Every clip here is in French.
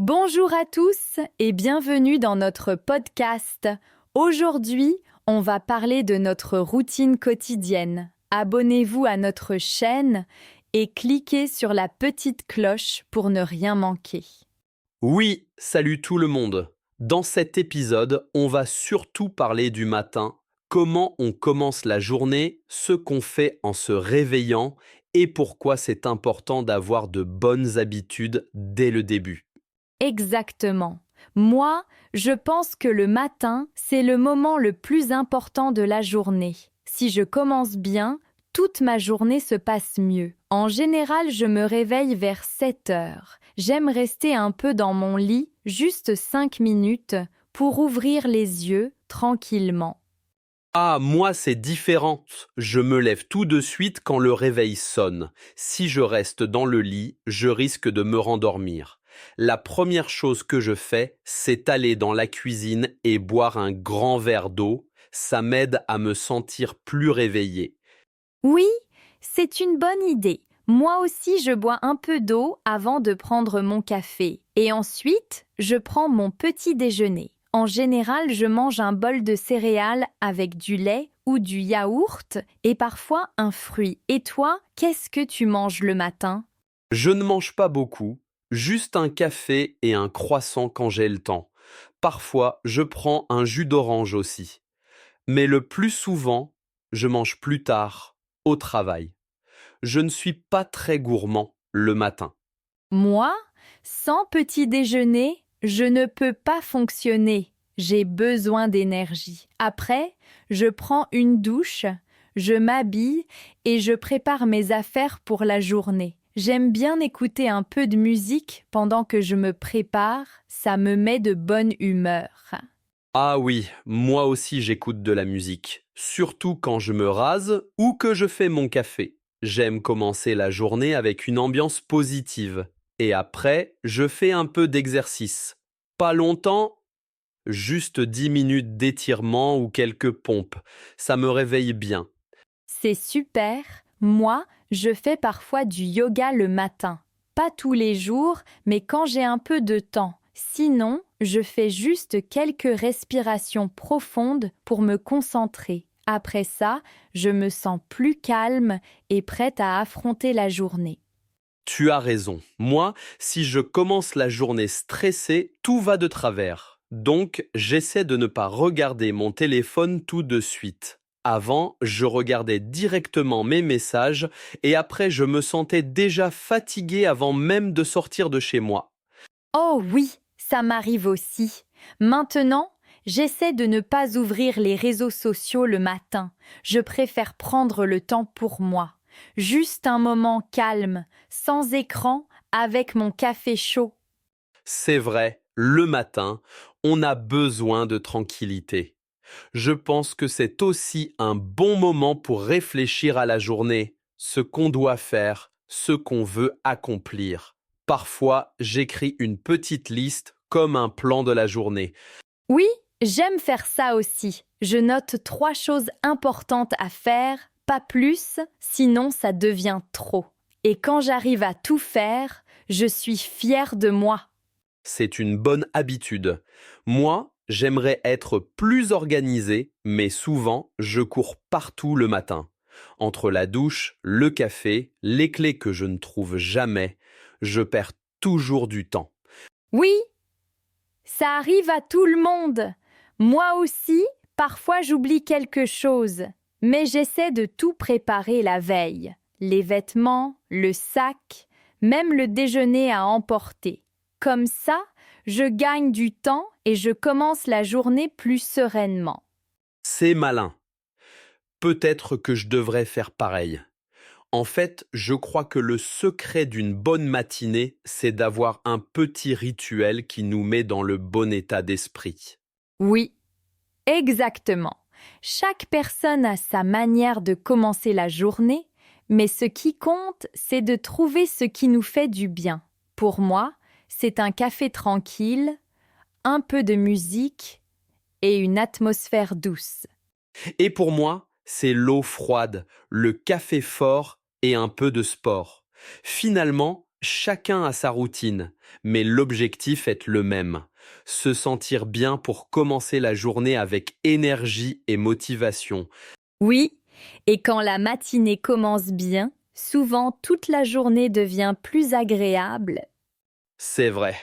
Bonjour à tous et bienvenue dans notre podcast. Aujourd'hui, on va parler de notre routine quotidienne. Abonnez-vous à notre chaîne et cliquez sur la petite cloche pour ne rien manquer. Oui, salut tout le monde. Dans cet épisode, on va surtout parler du matin, comment on commence la journée, ce qu'on fait en se réveillant et pourquoi c'est important d'avoir de bonnes habitudes dès le début. Exactement. Moi, je pense que le matin, c'est le moment le plus important de la journée. Si je commence bien, toute ma journée se passe mieux. En général, je me réveille vers 7 heures. J'aime rester un peu dans mon lit, juste 5 minutes, pour ouvrir les yeux tranquillement. Ah, moi c'est différent. Je me lève tout de suite quand le réveil sonne. Si je reste dans le lit, je risque de me rendormir. La première chose que je fais, c'est aller dans la cuisine et boire un grand verre d'eau. Ça m'aide à me sentir plus réveillé. Oui, c'est une bonne idée. Moi aussi, je bois un peu d'eau avant de prendre mon café. Et ensuite, je prends mon petit déjeuner. En général, je mange un bol de céréales avec du lait ou du yaourt et parfois un fruit. Et toi, qu'est-ce que tu manges le matin? Je ne mange pas beaucoup, juste un café et un croissant quand j'ai le temps. Parfois, je prends un jus d'orange aussi. Mais le plus souvent, je mange plus tard, au travail. Je ne suis pas très gourmand le matin. Moi, sans petit déjeuner, je ne peux pas fonctionner. J'ai besoin d'énergie. Après, je prends une douche, je m'habille et je prépare mes affaires pour la journée. J'aime bien écouter un peu de musique pendant que je me prépare, ça me met de bonne humeur. Ah oui, moi aussi j'écoute de la musique, surtout quand je me rase ou que je fais mon café. J'aime commencer la journée avec une ambiance positive. Et après, je fais un peu d'exercice. Pas longtemps, juste 10 minutes d'étirement ou quelques pompes. Ça me réveille bien. C'est super. Moi, je fais parfois du yoga le matin. Pas tous les jours, mais quand j'ai un peu de temps. Sinon, je fais juste quelques respirations profondes pour me concentrer. Après ça, je me sens plus calme et prête à affronter la journée. Tu as raison. Moi, si je commence la journée stressée, tout va de travers. Donc, j'essaie de ne pas regarder mon téléphone tout de suite. Avant, je regardais directement mes messages et après, je me sentais déjà fatigué avant même de sortir de chez moi. Oh oui, ça m'arrive aussi. Maintenant, j'essaie de ne pas ouvrir les réseaux sociaux le matin. Je préfère prendre le temps pour moi. Juste un moment calme, sans écran, avec mon café chaud. C'est vrai, le matin, on a besoin de tranquillité. Je pense que c'est aussi un bon moment pour réfléchir à la journée, ce qu'on doit faire, ce qu'on veut accomplir. Parfois, j'écris une petite liste comme un plan de la journée. Oui, j'aime faire ça aussi. Je note 3 choses importantes à faire, pas plus, sinon ça devient trop. Et quand j'arrive à tout faire, je suis fière de moi. C'est une bonne habitude. Moi, j'aimerais être plus organisé, mais souvent, je cours partout le matin. Entre la douche, le café, les clés que je ne trouve jamais, je perds toujours du temps. Oui, ça arrive à tout le monde. Moi aussi, parfois j'oublie quelque chose, mais j'essaie de tout préparer la veille. Les vêtements, le sac, même le déjeuner à emporter. Comme ça, je gagne du temps et je commence la journée plus sereinement. C'est malin. Peut-être que je devrais faire pareil. En fait, je crois que le secret d'une bonne matinée, c'est d'avoir un petit rituel qui nous met dans le bon état d'esprit. Oui, exactement. Chaque personne a sa manière de commencer la journée, mais ce qui compte, c'est de trouver ce qui nous fait du bien. Pour moi, c'est un café tranquille, un peu de musique et une atmosphère douce. Et pour moi, c'est l'eau froide, le café fort et un peu de sport. Finalement, Chacun a sa routine, mais l'objectif est le même. Se sentir bien pour commencer la journée avec énergie et motivation. Oui, et quand la matinée commence bien, souvent toute la journée devient plus agréable. C'est vrai.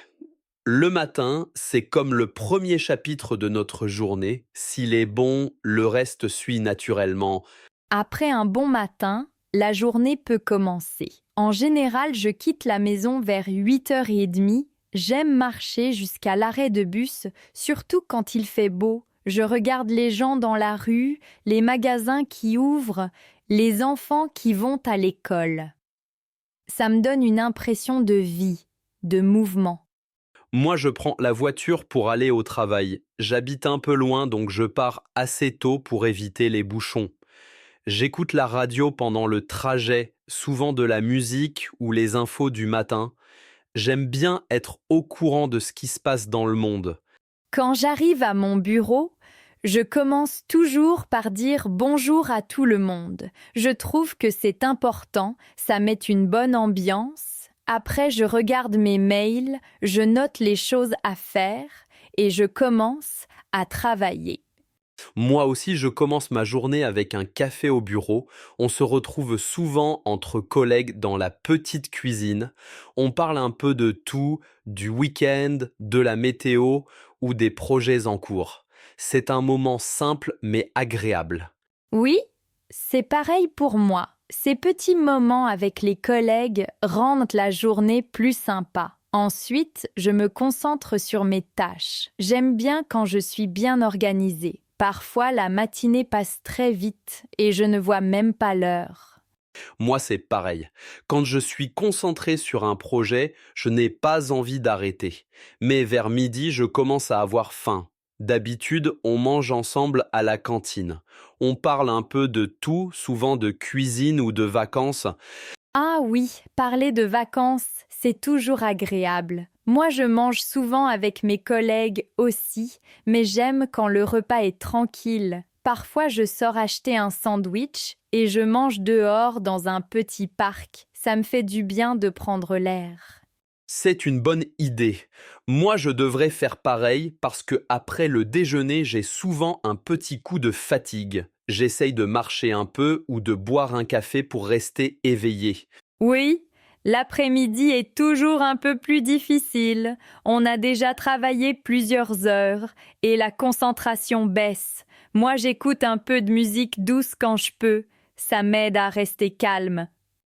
Le matin, c'est comme le premier chapitre de notre journée. S'il est bon, le reste suit naturellement. Après un bon matin, la journée peut commencer. En général, je quitte la maison vers 8h30. J'aime marcher jusqu'à l'arrêt de bus, surtout quand il fait beau. Je regarde les gens dans la rue, les magasins qui ouvrent, les enfants qui vont à l'école. Ça me donne une impression de vie, de mouvement. Moi, je prends la voiture pour aller au travail. J'habite un peu loin, donc je pars assez tôt pour éviter les bouchons. J'écoute la radio pendant le trajet, souvent de la musique ou les infos du matin. J'aime bien être au courant de ce qui se passe dans le monde. Quand j'arrive à mon bureau, je commence toujours par dire bonjour à tout le monde. Je trouve que c'est important, ça met une bonne ambiance. Après, je regarde mes mails, je note les choses à faire et je commence à travailler. Moi aussi, je commence ma journée avec un café au bureau. On se retrouve souvent entre collègues dans la petite cuisine. On parle un peu de tout, du week-end, de la météo ou des projets en cours. C'est un moment simple mais agréable. Oui, c'est pareil pour moi. Ces petits moments avec les collègues rendent la journée plus sympa. Ensuite, je me concentre sur mes tâches. J'aime bien quand je suis bien organisée. Parfois, la matinée passe très vite et je ne vois même pas l'heure. Moi, c'est pareil. Quand je suis concentré sur un projet, je n'ai pas envie d'arrêter. Mais vers midi, je commence à avoir faim. D'habitude, on mange ensemble à la cantine. On parle un peu de tout, souvent de cuisine ou de vacances. Ah oui, parler de vacances, c'est toujours agréable. Moi, je mange souvent avec mes collègues aussi, mais j'aime quand le repas est tranquille. Parfois, je sors acheter un sandwich et je mange dehors dans un petit parc. Ça me fait du bien de prendre l'air. C'est une bonne idée. Moi, je devrais faire pareil parce que après le déjeuner, j'ai souvent un petit coup de fatigue. J'essaye de marcher un peu ou de boire un café pour rester éveillé. Oui, l'après-midi est toujours un peu plus difficile. On a déjà travaillé plusieurs heures et la concentration baisse. Moi, j'écoute un peu de musique douce quand je peux. Ça m'aide à rester calme.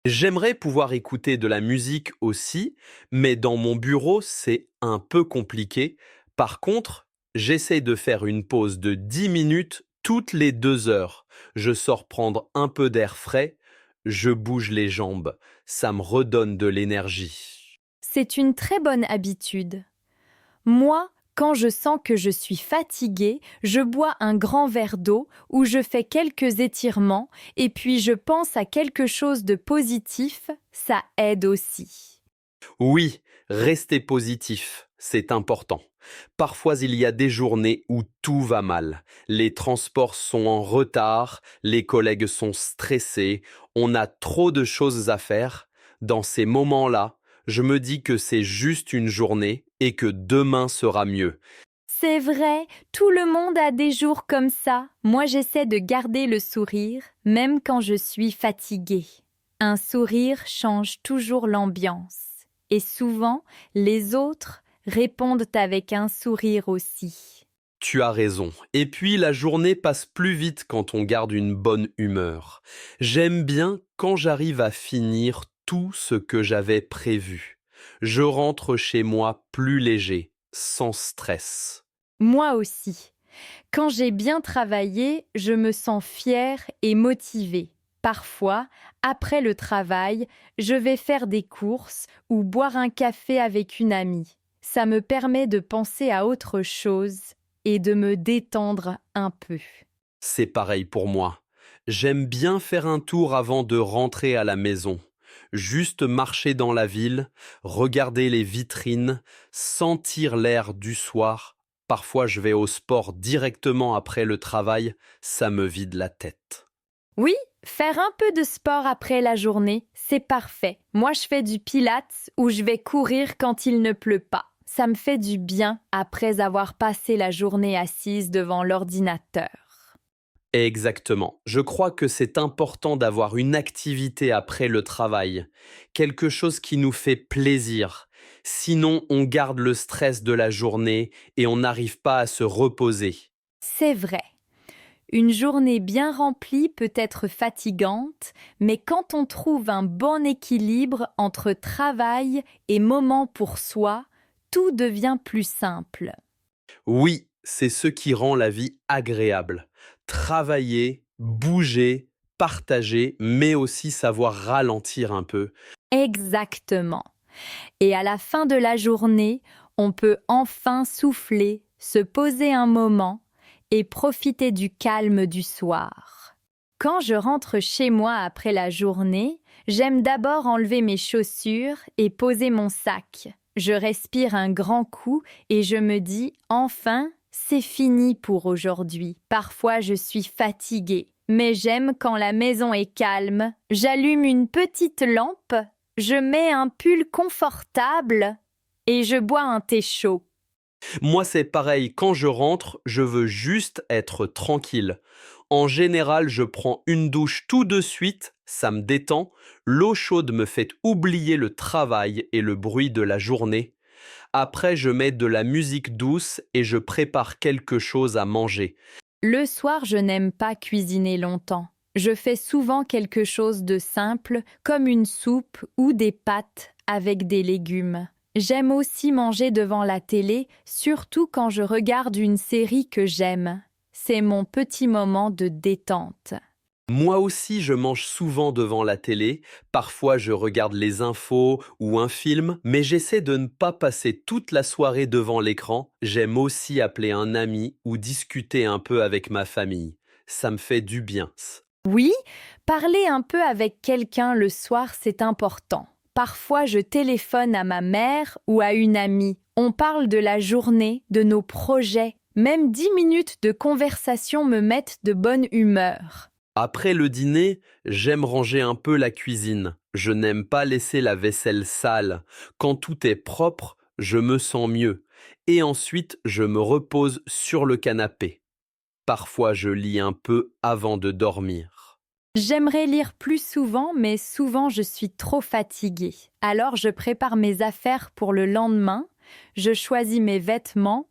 J'aimerais pouvoir écouter de la musique aussi, mais dans mon bureau, c'est un peu compliqué. Par contre, j'essaye de faire une pause de 10 minutes toutes les 2 heures. Je sors prendre un peu d'air frais, je bouge les jambes. Ça me redonne de l'énergie. C'est une très bonne habitude. Moi, quand je sens que je suis fatiguée, je bois un grand verre d'eau ou je fais quelques étirements et puis je pense à quelque chose de positif, ça aide aussi. Oui, rester positif, c'est important. Parfois, il y a des journées où tout va mal. Les transports sont en retard, les collègues sont stressés, on a trop de choses à faire. Dans ces moments-là, je me dis que c'est juste une journée et que demain sera mieux. C'est vrai, tout le monde a des jours comme ça. Moi, j'essaie de garder le sourire, même quand je suis fatiguée. Un sourire change toujours l'ambiance. Et souvent, les autres répondent avec un sourire aussi. Tu as raison. Et puis la journée passe plus vite quand on garde une bonne humeur. J'aime bien quand j'arrive à finir tout ce que j'avais prévu. Je rentre chez moi plus léger, sans stress. Moi aussi. Quand j'ai bien travaillé, je me sens fière et motivée. Parfois, après le travail, je vais faire des courses ou boire un café avec une amie. Ça me permet de penser à autre chose et de me détendre un peu. C'est pareil pour moi. J'aime bien faire un tour avant de rentrer à la maison. Juste marcher dans la ville, regarder les vitrines, sentir l'air du soir. Parfois je vais au sport directement après le travail, ça me vide la tête. Oui, Faire un peu de sport après la journée, c'est parfait. Moi, je fais du pilates ou je vais courir quand il ne pleut pas. Ça me fait du bien après avoir passé la journée assise devant l'ordinateur. Exactement. Je crois que c'est important d'avoir une activité après le travail, quelque chose qui nous fait plaisir. Sinon, on garde le stress de la journée et on n'arrive pas à se reposer. C'est vrai. Une journée bien remplie peut être fatigante, mais quand on trouve un bon équilibre entre travail et moment pour soi, tout devient plus simple. Oui, c'est ce qui rend la vie agréable. Travailler, bouger, partager, mais aussi savoir ralentir un peu. Exactement. Et à la fin de la journée, on peut enfin souffler, se poser un moment et profiter du calme du soir. Quand je rentre chez moi après la journée, j'aime d'abord enlever mes chaussures et poser mon sac. Je respire un grand coup et je me dis enfin, c'est fini pour aujourd'hui. Parfois je suis fatiguée, mais j'aime quand la maison est calme. J'allume une petite lampe, je mets un pull confortable et je bois un thé chaud. Moi, c'est pareil, quand je rentre, je veux juste être tranquille. En général, je prends une douche tout de suite, ça me détend. L'eau chaude me fait oublier le travail et le bruit de la journée. Après, je mets de la musique douce et je prépare quelque chose à manger. Le soir, je n'aime pas cuisiner longtemps. Je fais souvent quelque chose de simple, comme une soupe ou des pâtes avec des légumes. J'aime aussi manger devant la télé, surtout quand je regarde une série que j'aime. C'est mon petit moment de détente. Moi aussi, je mange souvent devant la télé. Parfois, je regarde les infos ou un film, mais j'essaie de ne pas passer toute la soirée devant l'écran. J'aime aussi appeler un ami ou discuter un peu avec ma famille. Ça me fait du bien. Oui, parler un peu avec quelqu'un le soir, c'est important. Parfois, je téléphone à ma mère ou à une amie. On parle de la journée, de nos projets. Même 10 minutes de conversation me mettent de bonne humeur. Après le dîner, j'aime ranger un peu la cuisine. Je n'aime pas laisser la vaisselle sale. Quand tout est propre, je me sens mieux. Et ensuite, je me repose sur le canapé. Parfois, je lis un peu avant de dormir. J'aimerais lire plus souvent, mais souvent je suis trop fatiguée. Alors je prépare mes affaires pour le lendemain, je choisis mes vêtements,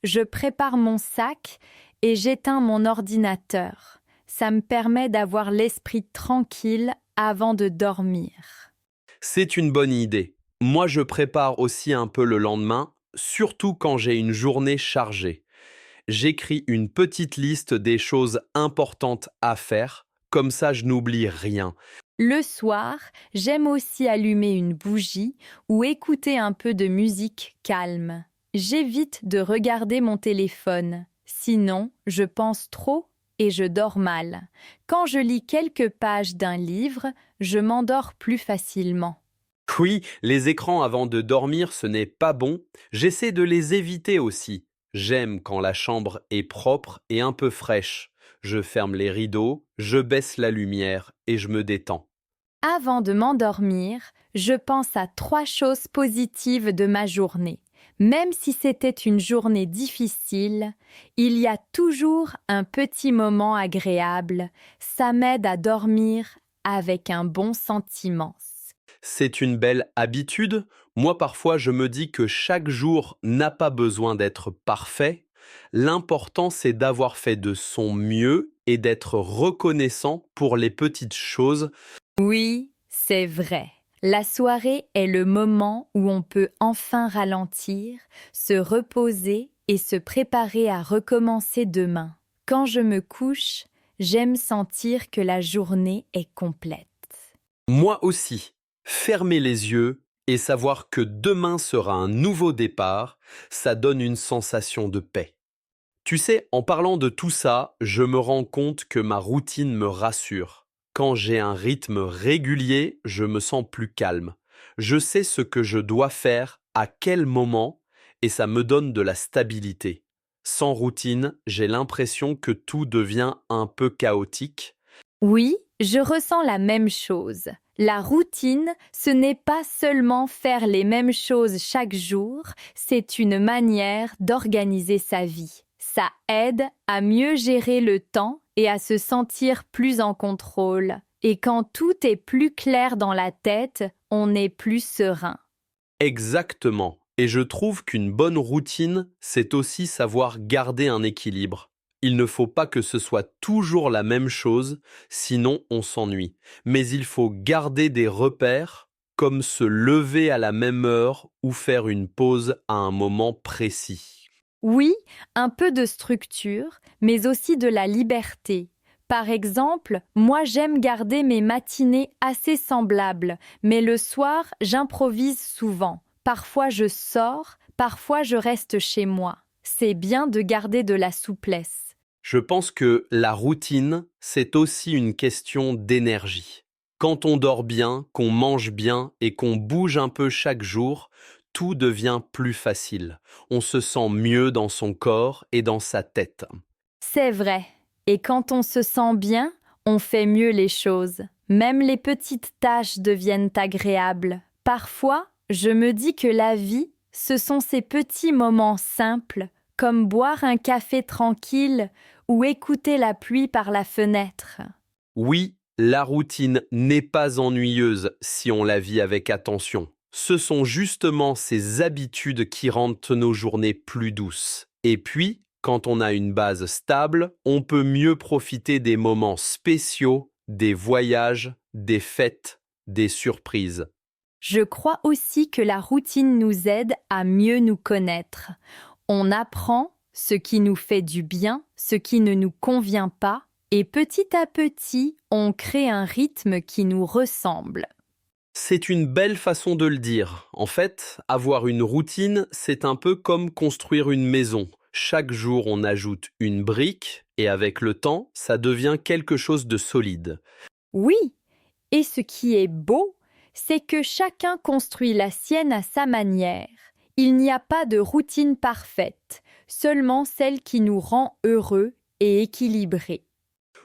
je prépare mon sac et j'éteins mon ordinateur. Ça me permet d'avoir l'esprit tranquille avant de dormir. C'est une bonne idée. Moi, je prépare aussi un peu le lendemain, surtout quand j'ai une journée chargée. J'écris une petite liste des choses importantes à faire, comme ça je n'oublie rien. Le soir, j'aime aussi allumer une bougie ou écouter un peu de musique calme. J'évite de regarder mon téléphone, sinon je pense trop et je dors mal. Quand je lis quelques pages d'un livre, je m'endors plus facilement. Oui, les écrans avant de dormir, ce n'est pas bon. J'essaie de les éviter aussi. J'aime quand la chambre est propre et un peu fraîche. Je ferme les rideaux, je baisse la lumière et je me détends. Avant de m'endormir, je pense à 3 choses positives de ma journée. Même si c'était une journée difficile, il y a toujours un petit moment agréable. Ça m'aide à dormir avec un bon sentiment. C'est une belle habitude. Moi, parfois, je me dis que chaque jour n'a pas besoin d'être parfait. L'important, c'est d'avoir fait de son mieux et d'être reconnaissant pour les petites choses. Oui, c'est vrai. La soirée est le moment où on peut enfin ralentir, se reposer et se préparer à recommencer demain. Quand je me couche, j'aime sentir que la journée est complète. Moi aussi, fermer les yeux et savoir que demain sera un nouveau départ, ça donne une sensation de paix. Tu sais, en parlant de tout ça, je me rends compte que ma routine me rassure. Quand j'ai un rythme régulier, je me sens plus calme. Je sais ce que je dois faire, à quel moment, et ça me donne de la stabilité. Sans routine, j'ai l'impression que tout devient un peu chaotique. Oui, Je ressens la même chose. La routine, ce n'est pas seulement faire les mêmes choses chaque jour, c'est une manière d'organiser sa vie. Ça aide à mieux gérer le temps et à se sentir plus en contrôle. Et quand tout est plus clair dans la tête, on est plus serein. Exactement. Et je trouve qu'une bonne routine, c'est aussi savoir garder un équilibre. Il ne faut pas que ce soit toujours la même chose, sinon on s'ennuie. Mais il faut garder des repères, comme se lever à la même heure ou faire une pause à un moment précis. Oui, un peu de structure, mais aussi de la liberté. Par exemple, moi j'aime garder mes matinées assez semblables, mais le soir, j'improvise souvent. Parfois je sors, parfois je reste chez moi. C'est bien de garder de la souplesse. Je pense que la routine, c'est aussi une question d'énergie. Quand on dort bien, qu'on mange bien et qu'on bouge un peu chaque jour, tout devient plus facile. On se sent mieux dans son corps et dans sa tête. C'est vrai. Et quand on se sent bien, on fait mieux les choses. Même les petites tâches deviennent agréables. Parfois, je me dis que la vie, ce sont ces petits moments simples, comme boire un café tranquille ou écouter la pluie par la fenêtre. Oui, la routine n'est pas ennuyeuse si on la vit avec attention. Ce sont justement ces habitudes qui rendent nos journées plus douces. Et puis, quand on a une base stable, on peut mieux profiter des moments spéciaux, des voyages, des fêtes, des surprises. Je crois aussi que la routine nous aide à mieux nous connaître. On apprend ce qui nous fait du bien, ce qui ne nous convient pas, et petit à petit, on crée un rythme qui nous ressemble. C'est une belle façon de le dire. En fait, avoir une routine, c'est un peu comme construire une maison. Chaque jour, on ajoute une brique et avec le temps, ça devient quelque chose de solide. Oui, et ce qui est beau, c'est que chacun construit la sienne à sa manière. Il n'y a pas de routine parfaite, seulement celle qui nous rend heureux et équilibrés.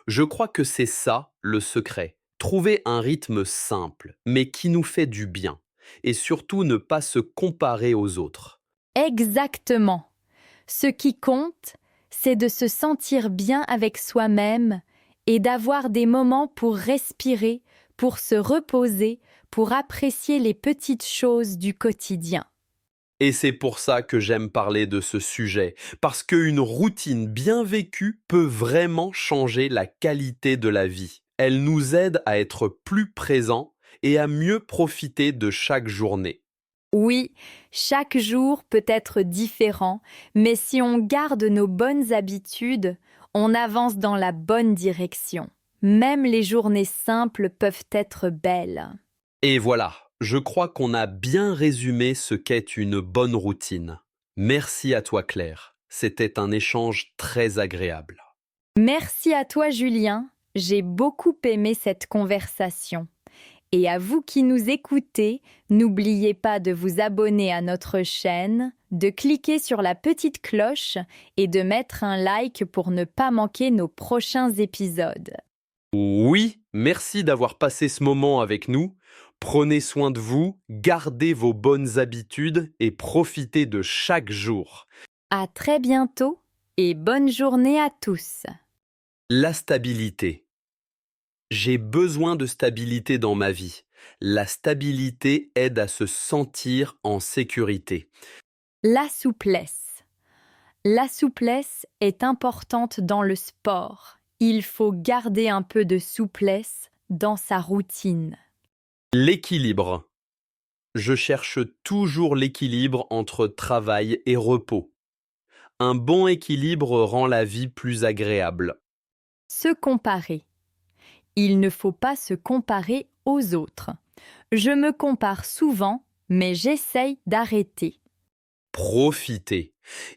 Je crois que c'est ça le secret. Trouver un rythme simple, mais qui nous fait du bien. Et surtout ne pas se comparer aux autres. Exactement. Ce qui compte, c'est de se sentir bien avec soi-même et d'avoir des moments pour respirer, pour se reposer, pour apprécier les petites choses du quotidien. Et c'est pour ça que j'aime parler de ce sujet, parce qu'une routine bien vécue peut vraiment changer la qualité de la vie. Elle nous aide à être plus présents et à mieux profiter de chaque journée. Oui, chaque jour peut être différent, mais si on garde nos bonnes habitudes, on avance dans la bonne direction. Même les journées simples peuvent être belles. Et voilà, je crois qu'on a bien résumé ce qu'est une bonne routine. Merci à toi Claire, c'était un échange très agréable. Merci à toi Julien, j'ai beaucoup aimé cette conversation. Et à vous qui nous écoutez, n'oubliez pas de vous abonner à notre chaîne, de cliquer sur la petite cloche et de mettre un like pour ne pas manquer nos prochains épisodes. Oui, merci d'avoir passé ce moment avec nous. Prenez soin de vous, gardez vos bonnes habitudes et profitez de chaque jour. À très bientôt et bonne journée à tous. La stabilité. J'ai besoin de stabilité dans ma vie. La stabilité aide à se sentir en sécurité. La souplesse. La souplesse est importante dans le sport. Il faut garder un peu de souplesse dans sa routine. L'équilibre. Je cherche toujours l'équilibre entre travail et repos. Un bon équilibre rend la vie plus agréable. Se comparer. Il ne faut pas se comparer aux autres. Je me compare souvent, mais j'essaye d'arrêter. Profiter.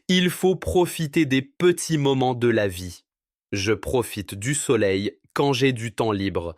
Il faut profiter des petits moments de la vie. Je profite du soleil quand j'ai du temps libre.